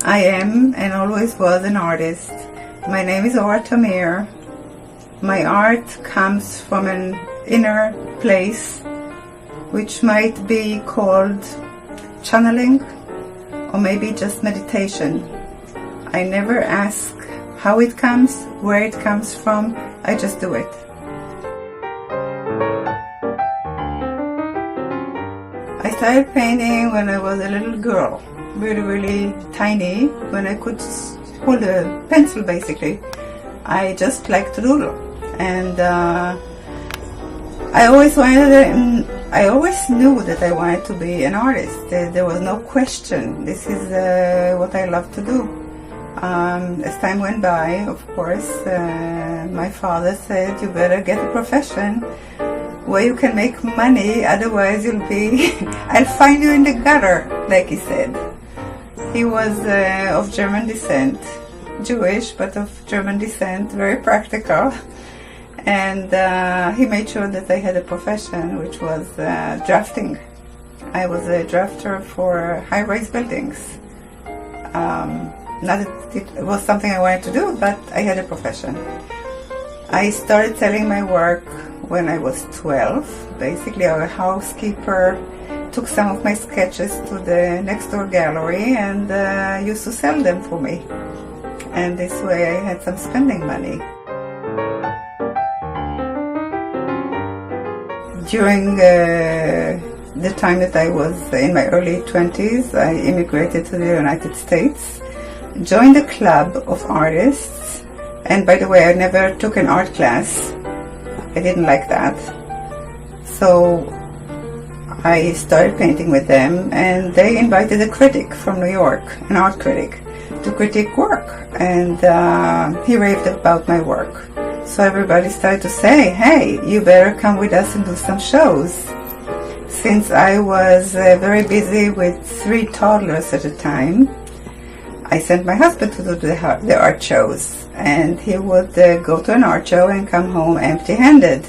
I am and always was an artist. My name is Ora Interview. My art comes from an inner place, which might be called channeling or maybe just meditation. I never ask how it comes, where it comes from, I just do it. I started painting when I was a little girl, really tiny, when I could hold a pencil basically. I just liked to doodle, and I always knew that I wanted to be an artist. There was no question. This is what I love to do. As time went by, of course, my father said, you better get a profession where you can make money, otherwise I'll find you in the gutter, like he said. He was of German descent, Jewish, but of German descent, very practical. And he made sure that I had a profession, which was drafting. I was a drafter for high-rise buildings. Not that it was something I wanted to do, but I had a profession. I started selling my work when I was 12. Basically, our housekeeper took some of my sketches to the next door gallery and used to sell them for me. And this way I had some spending money. During the time that I was in my early 20s, I immigrated to the United States, joined a club of artists, and by the way, I never took an art class. I didn't like that. So I started painting with them, and they invited a critic from New York, an art critic, to critique work, and he raved about my work. So everybody started to say, hey, you better come with us and do some shows. Since I was very busy with 3 toddlers at a time, I sent my husband to do the art shows, and he would go to an art show and come home empty-handed.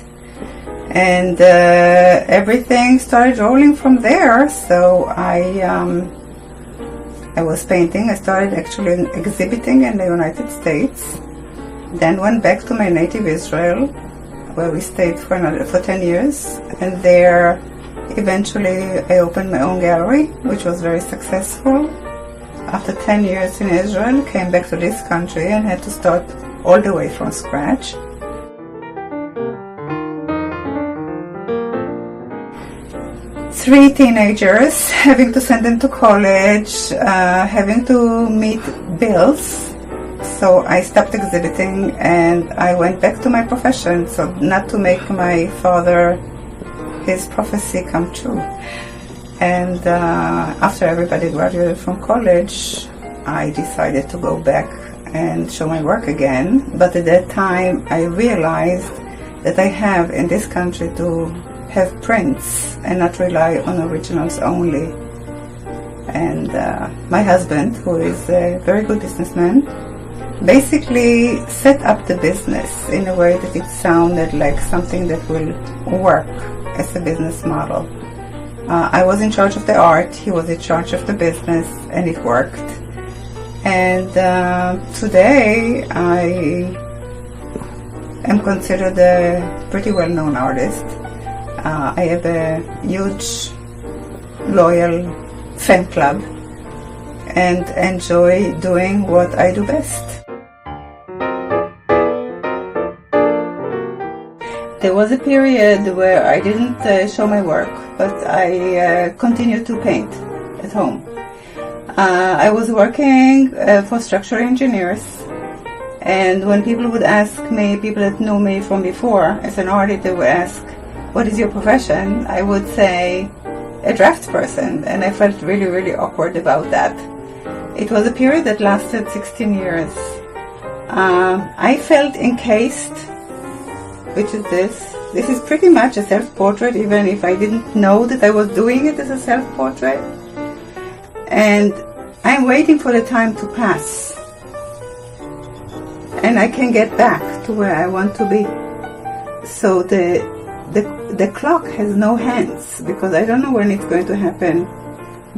And everything started rolling from there. So I was painting. I started actually exhibiting in the United States. Then went back to my native Israel, where we stayed for 10 years. And there, eventually, I opened my own gallery, which was very successful. After 10 years in Israel, came back to this country and had to start all the way from scratch. Three teenagers, having to send them to college, having to meet bills. So I stopped exhibiting and I went back to my profession, so not to make my father, his prophecy come true. And after everybody graduated from college, I decided to go back and show my work again. But at that time, I realized that I have in this country to have prints and not rely on originals only. And my husband, who is a very good businessman, basically set up the business in a way that it sounded like something that will work as a business model. I was in charge of the art, he was in charge of the business, and it worked. And today I am considered a pretty well-known artist. I have a huge, loyal fan club and enjoy doing what I do best. There was a period where I didn't show my work, but I continued to paint at home. I was working for structural engineers, and when people would ask me, people that knew me from before as an artist, they would ask, what is your profession? I would say, a draft person, and I felt really awkward about that. It was a period that lasted 16 years. I felt encased, which is this. This is pretty much a self-portrait, even if I didn't know that I was doing it as a self-portrait. And I'm waiting for the time to pass, and I can get back to where I want to be. So the clock has no hands, because I don't know when it's going to happen.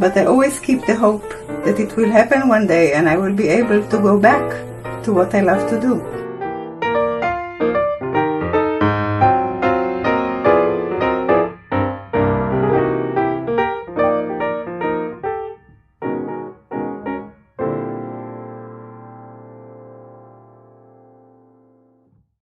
but I always keep the hope that it will happen one day and I will be able to go back to what I love to do.